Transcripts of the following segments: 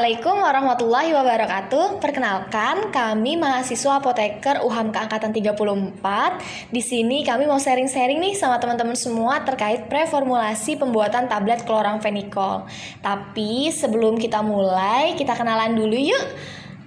Assalamualaikum warahmatullahi wabarakatuh. Perkenalkan, kami mahasiswa apoteker UHAM keangkatan 34. Di sini kami mau sharing-sharing nih sama teman-teman semua terkait preformulasi pembuatan tablet kloramfenikol. Tapi sebelum kita mulai, kita kenalan dulu yuk.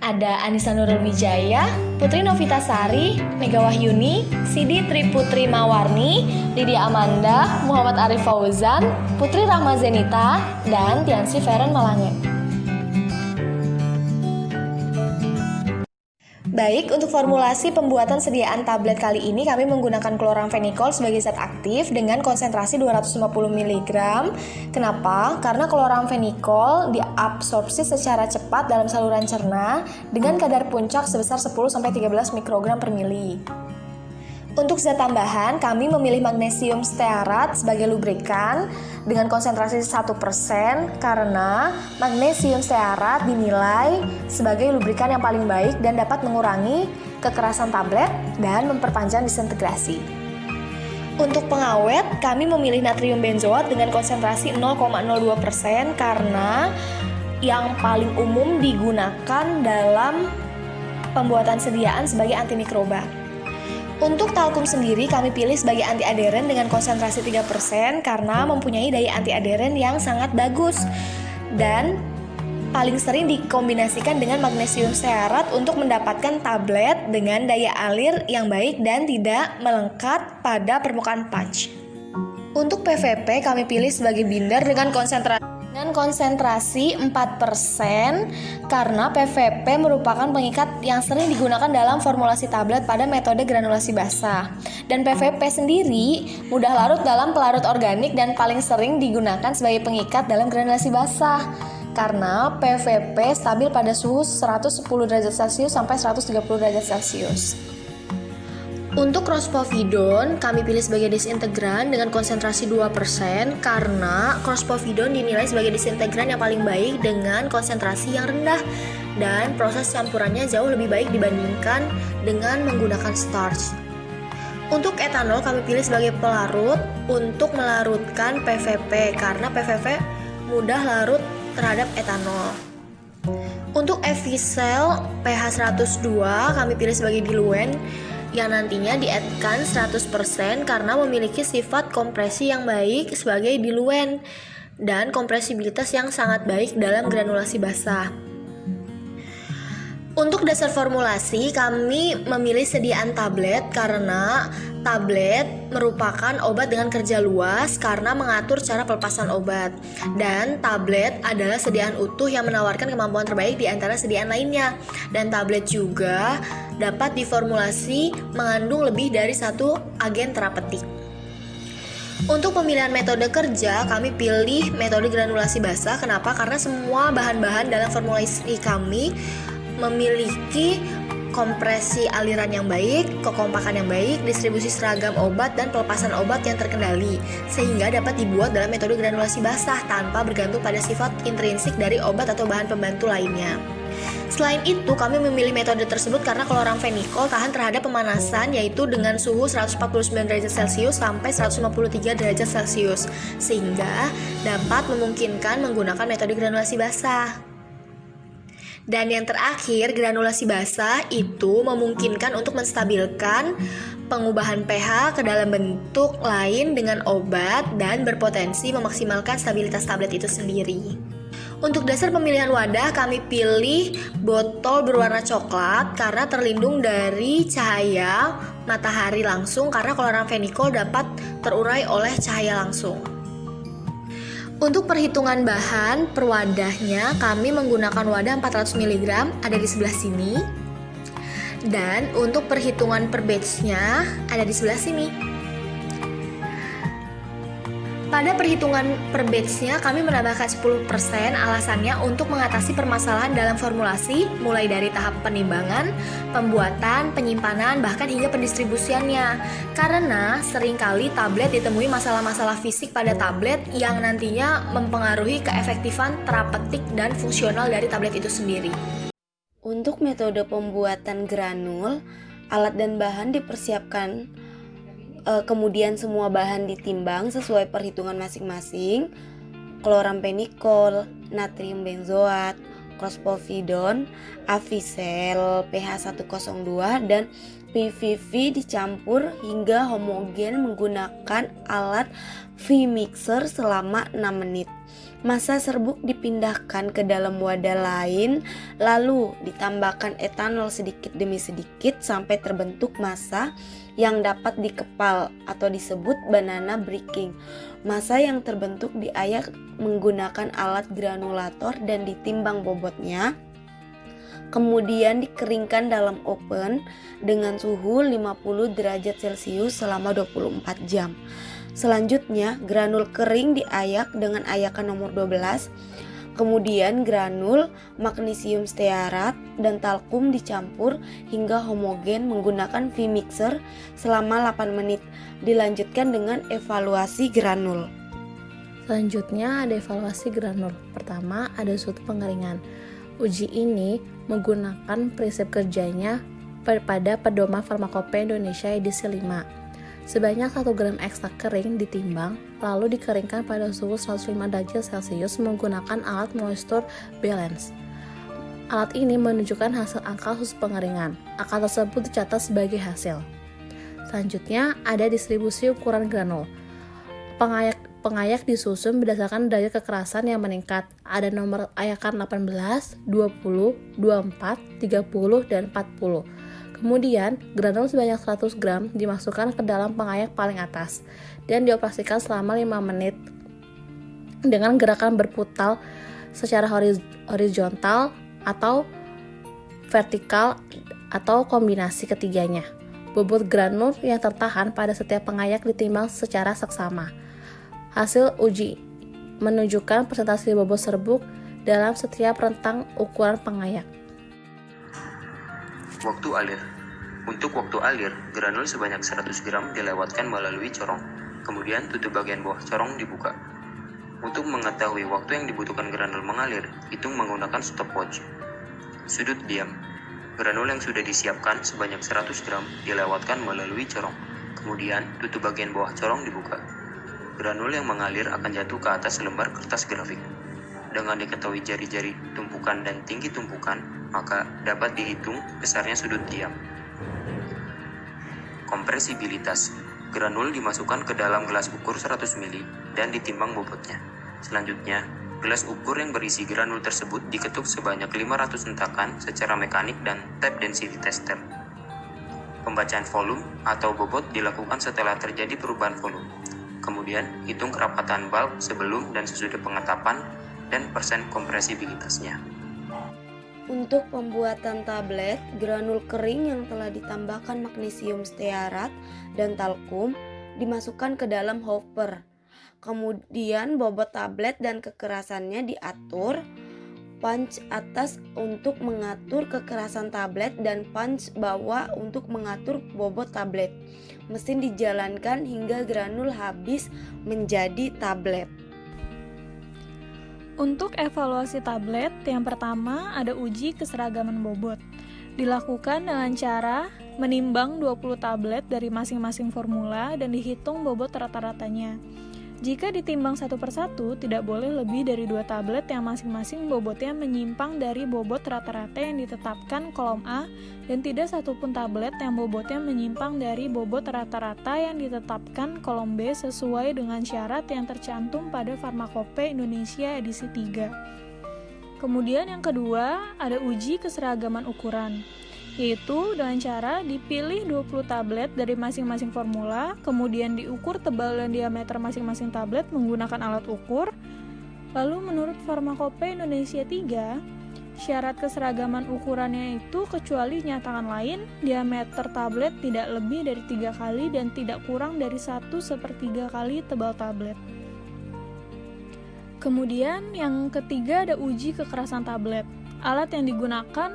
Ada Anissa Nurul Wijaya, Putri Novitasari, Mega Wahyuni, Sidi Triputri Mawarni, Lydia Amanda, Muhammad Arif Fauzan, Putri Rahma Zenita, dan Tiansi Feren Malange. Baik, untuk formulasi pembuatan sediaan tablet kali ini kami menggunakan kloramfenikol sebagai zat aktif dengan konsentrasi 250 mg. Kenapa? Karena kloramfenikol diabsorpsi secara cepat dalam saluran cerna dengan kadar puncak sebesar 10-13 mikrogram per mili. Untuk zat tambahan, kami memilih magnesium stearat sebagai lubrikan dengan konsentrasi 1% karena magnesium stearat dinilai sebagai lubrikan yang paling baik dan dapat mengurangi kekerasan tablet dan memperpanjang disintegrasi. Untuk pengawet, kami memilih natrium benzoat dengan konsentrasi 0,02% karena yang paling umum digunakan dalam pembuatan sediaan sebagai antimikroba. Untuk talkum sendiri kami pilih sebagai antiaderen dengan konsentrasi 3% karena mempunyai daya antiaderen yang sangat bagus dan paling sering dikombinasikan dengan magnesium stearat untuk mendapatkan tablet dengan daya alir yang baik dan tidak melengket pada permukaan punch. Untuk PVP kami pilih sebagai binder dengan konsentrasi 4% karena PVP merupakan pengikat yang sering digunakan dalam formulasi tablet pada metode granulasi basah. Dan PVP sendiri mudah larut dalam pelarut organik dan paling sering digunakan sebagai pengikat dalam granulasi basah karena PVP stabil pada suhu 110 derajat Celcius sampai 130 derajat Celcius. Untuk rospovidon, kami pilih sebagai disintegran dengan konsentrasi 2% karena rospovidon dinilai sebagai disintegran yang paling baik dengan konsentrasi yang rendah dan proses campurannya jauh lebih baik dibandingkan dengan menggunakan starch. Untuk etanol, kami pilih sebagai pelarut untuk melarutkan PVP karena PVP mudah larut terhadap etanol. Untuk Evisel pH 102, kami pilih sebagai diluen yang nantinya dietkan 100% karena memiliki sifat kompresi yang baik sebagai diluen dan kompresibilitas yang sangat baik dalam granulasi basah. Untuk dasar formulasi, kami memilih sediaan tablet karena tablet merupakan obat dengan kerja luas karena mengatur cara pelepasan obat. Dan tablet adalah sediaan utuh yang menawarkan kemampuan terbaik di antara sediaan lainnya. Dan tablet juga dapat diformulasi mengandung lebih dari satu agen terapeutik. Untuk pemilihan metode kerja, kami pilih metode granulasi basah. Kenapa? Karena semua bahan-bahan dalam formulasi kami memiliki kompresi aliran yang baik, kekompakan yang baik, distribusi seragam obat, dan pelepasan obat yang terkendali, sehingga dapat dibuat dalam metode granulasi basah tanpa bergantung pada sifat intrinsik dari obat atau bahan pembantu lainnya. Selain itu, kami memilih metode tersebut karena kloramfenikol tahan terhadap pemanasan yaitu dengan suhu 149 derajat Celcius sampai 153 derajat Celcius, sehingga dapat memungkinkan menggunakan metode granulasi basah. Dan yang terakhir, granulasi basah itu memungkinkan untuk menstabilkan pengubahan pH ke dalam bentuk lain dengan obat dan berpotensi memaksimalkan stabilitas tablet itu sendiri. Untuk dasar pemilihan wadah, kami pilih botol berwarna coklat karena terlindung dari cahaya matahari langsung karena kloramfenikol dapat terurai oleh cahaya langsung. Untuk perhitungan bahan per wadahnya, kami menggunakan wadah 400 mg ada di sebelah sini. Dan untuk perhitungan per batch-nya ada di sebelah sini. Pada perhitungan per batch-nya kami menambahkan 10%, alasannya untuk mengatasi permasalahan dalam formulasi mulai dari tahap penimbangan, pembuatan, penyimpanan, bahkan hingga pendistribusiannya. Karena seringkali tablet ditemui masalah-masalah fisik pada tablet yang nantinya mempengaruhi keefektifan terapeutik dan fungsional dari tablet itu sendiri. Untuk metode pembuatan granul, alat dan bahan dipersiapkan kemudian semua bahan ditimbang sesuai perhitungan masing-masing. Kloramfenikol, natrium benzoat, crospovidone, Avicel pH102 dan PVV dicampur hingga homogen menggunakan alat V-mixer selama 6 menit. Massa serbuk dipindahkan ke dalam wadah lain, lalu ditambahkan etanol sedikit demi sedikit sampai terbentuk massa yang dapat dikepal atau disebut banana breaking. Massa yang terbentuk diayak menggunakan alat granulator dan ditimbang bobotnya. Kemudian dikeringkan dalam oven dengan suhu 50 derajat Celcius selama 24 jam. Selanjutnya, granul kering diayak dengan ayakan nomor 12. Kemudian granul, magnesium stearat, dan talkum dicampur hingga homogen menggunakan V-mixer selama 8 menit. Dilanjutkan dengan evaluasi granul. Selanjutnya ada evaluasi granul. Pertama, ada suhu pengeringan. Uji ini menggunakan prinsip kerjanya pada Pedoman Farmakopeia Indonesia edisi 5. Sebanyak 1 gram ekstrak kering ditimbang, lalu dikeringkan pada suhu 105 derajat Celcius menggunakan alat moisture balance. Alat ini menunjukkan hasil angka suhu pengeringan. Angka tersebut dicatat sebagai hasil. Selanjutnya ada distribusi ukuran granul. Pengayak disusun berdasarkan derajat kekerasan yang meningkat. Ada nomor ayakan 18, 20, 24, 30, dan 40. Kemudian, granul sebanyak 100 gram dimasukkan ke dalam pengayak paling atas dan dioperasikan selama 5 menit dengan gerakan berputar secara horizontal atau vertikal atau kombinasi ketiganya. Bobot granul yang tertahan pada setiap pengayak ditimbang secara seksama. Hasil uji menunjukkan persentase bobot serbuk dalam setiap rentang ukuran pengayak. Waktu alir. Untuk waktu alir, granul sebanyak 100 gram dilewatkan melalui corong. Kemudian tutup bagian bawah corong dibuka. Untuk mengetahui waktu yang dibutuhkan granul mengalir, hitung menggunakan stopwatch. Sudut diam. Granul yang sudah disiapkan sebanyak 100 gram dilewatkan melalui corong. Kemudian tutup bagian bawah corong dibuka. Granul yang mengalir akan jatuh ke atas lembar kertas grafik. Dengan diketahui jari-jari tumpukan dan tinggi tumpukan, maka dapat dihitung besarnya sudut diam. Kompresibilitas. Granul dimasukkan ke dalam gelas ukur 100 ml dan ditimbang bobotnya. Selanjutnya, gelas ukur yang berisi granul tersebut diketuk sebanyak 500 hentakan secara mekanik dan tape density tester. Pembacaan volume atau bobot dilakukan setelah terjadi perubahan volume. Kemudian, hitung kerapatan bulb sebelum dan sesudah pengetapan dan persen kompresibilitasnya. Untuk pembuatan tablet, granul kering yang telah ditambahkan magnesium stearat dan talkum dimasukkan ke dalam hopper. Kemudian bobot tablet dan kekerasannya diatur. Punch atas untuk mengatur kekerasan tablet dan punch bawah untuk mengatur bobot tablet. Mesin dijalankan hingga granul habis menjadi tablet. Untuk evaluasi tablet, yang pertama ada uji keseragaman bobot. Dilakukan dengan cara menimbang 20 tablet dari masing-masing formula dan dihitung bobot rata-ratanya. Jika ditimbang satu persatu, tidak boleh lebih dari 2 tablet yang masing-masing bobotnya menyimpang dari bobot rata-rata yang ditetapkan kolom A dan tidak satupun tablet yang bobotnya menyimpang dari bobot rata-rata yang ditetapkan kolom B sesuai dengan syarat yang tercantum pada Farmakopeia Indonesia edisi 3. Kemudian yang kedua, ada uji keseragaman ukuran, yaitu dengan cara dipilih 20 tablet dari masing-masing formula, kemudian diukur tebal dan diameter masing-masing tablet menggunakan alat ukur. Lalu menurut Farmakopeia Indonesia 3, syarat keseragaman ukurannya itu kecuali nyatakan lain, diameter tablet tidak lebih dari 3 kali dan tidak kurang dari 1/3 kali tebal tablet. Kemudian yang ketiga ada uji kekerasan tablet. Alat yang digunakan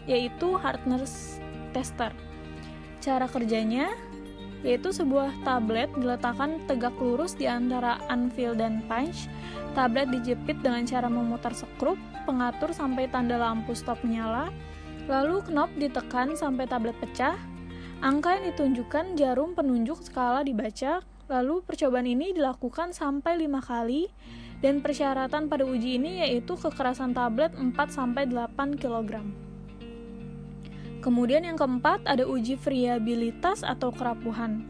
yaitu hardness tester. Cara kerjanya yaitu sebuah tablet diletakkan tegak lurus di antara anvil dan punch. Tablet dijepit dengan cara memutar skrup pengatur sampai tanda lampu stop menyala. Lalu knop ditekan sampai tablet pecah. Angka yang ditunjukkan jarum penunjuk skala dibaca. Lalu percobaan ini dilakukan sampai 5 kali dan persyaratan pada uji ini yaitu kekerasan tablet 4-8 kg. Kemudian yang keempat ada uji friabilitas atau kerapuhan.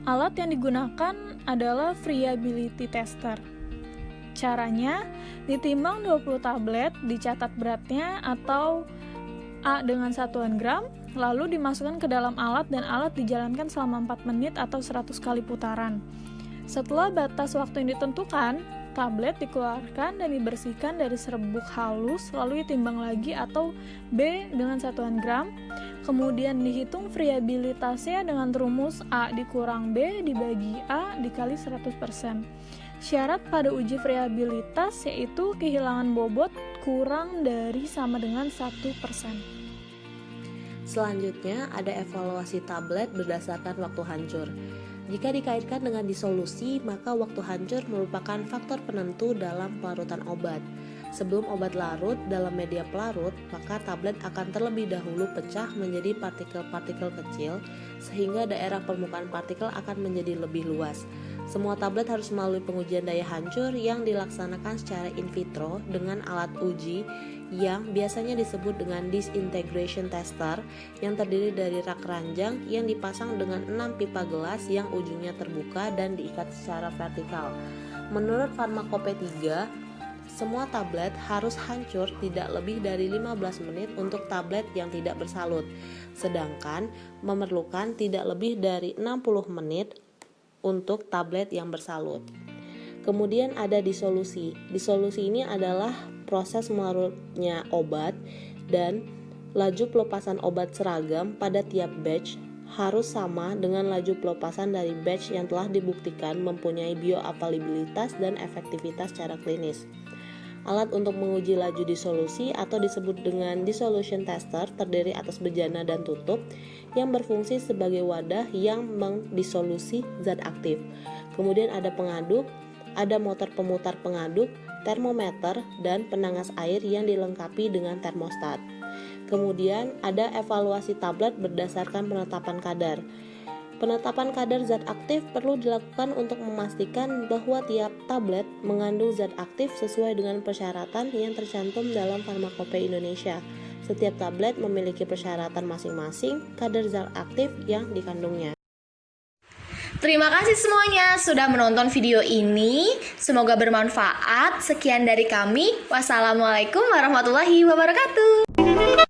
Alat yang digunakan adalah friability tester. Caranya, ditimbang 20 tablet, dicatat beratnya atau A dengan satuan gram, lalu dimasukkan ke dalam alat dan alat dijalankan selama 4 menit atau 100 kali putaran. Setelah batas waktu yang ditentukan, tablet dikeluarkan dan dibersihkan dari serbuk halus, lalu ditimbang lagi atau B dengan satuan gram, kemudian dihitung friabilitasnya dengan rumus A dikurang B dibagi A dikali 100%. Syarat pada uji friabilitas yaitu kehilangan bobot kurang dari sama dengan 1%. Selanjutnya ada evaluasi tablet berdasarkan waktu hancur. Jika dikaitkan dengan disolusi, maka waktu hancur merupakan faktor penentu dalam pelarutan obat. Sebelum obat larut dalam media pelarut, maka tablet akan terlebih dahulu pecah menjadi partikel-partikel kecil, sehingga daerah permukaan partikel akan menjadi lebih luas. Semua tablet harus melalui pengujian daya hancur yang dilaksanakan secara in vitro dengan alat uji yang biasanya disebut dengan disintegration tester yang terdiri dari rak ranjang yang dipasang dengan 6 pipa gelas yang ujungnya terbuka dan diikat secara vertikal. Menurut Pharmacope 3, semua tablet harus hancur tidak lebih dari 15 menit untuk tablet yang tidak bersalut, sedangkan memerlukan tidak lebih dari 60 menit untuk tablet yang bersalut. Kemudian ada disolusi. Disolusi ini adalah proses melarutnya obat dan laju pelepasan obat seragam pada tiap batch harus sama dengan laju pelepasan dari batch yang telah dibuktikan mempunyai bioavailabilitas dan efektivitas secara klinis. Alat untuk menguji laju disolusi atau disebut dengan dissolution tester terdiri atas bejana dan tutup yang berfungsi sebagai wadah yang mendisolusi zat aktif. Kemudian ada pengaduk, ada motor pemutar pengaduk, termometer, dan penangas air yang dilengkapi dengan termostat. Kemudian ada evaluasi tablet berdasarkan penetapan kadar. Penetapan kadar zat aktif perlu dilakukan untuk memastikan bahwa tiap tablet mengandung zat aktif sesuai dengan persyaratan yang tercantum dalam Pharmacope Indonesia. Setiap tablet memiliki persyaratan masing-masing kadar zat aktif yang dikandungnya. Terima kasih semuanya sudah menonton video ini. Semoga bermanfaat. Sekian dari kami. Wassalamualaikum warahmatullahi wabarakatuh.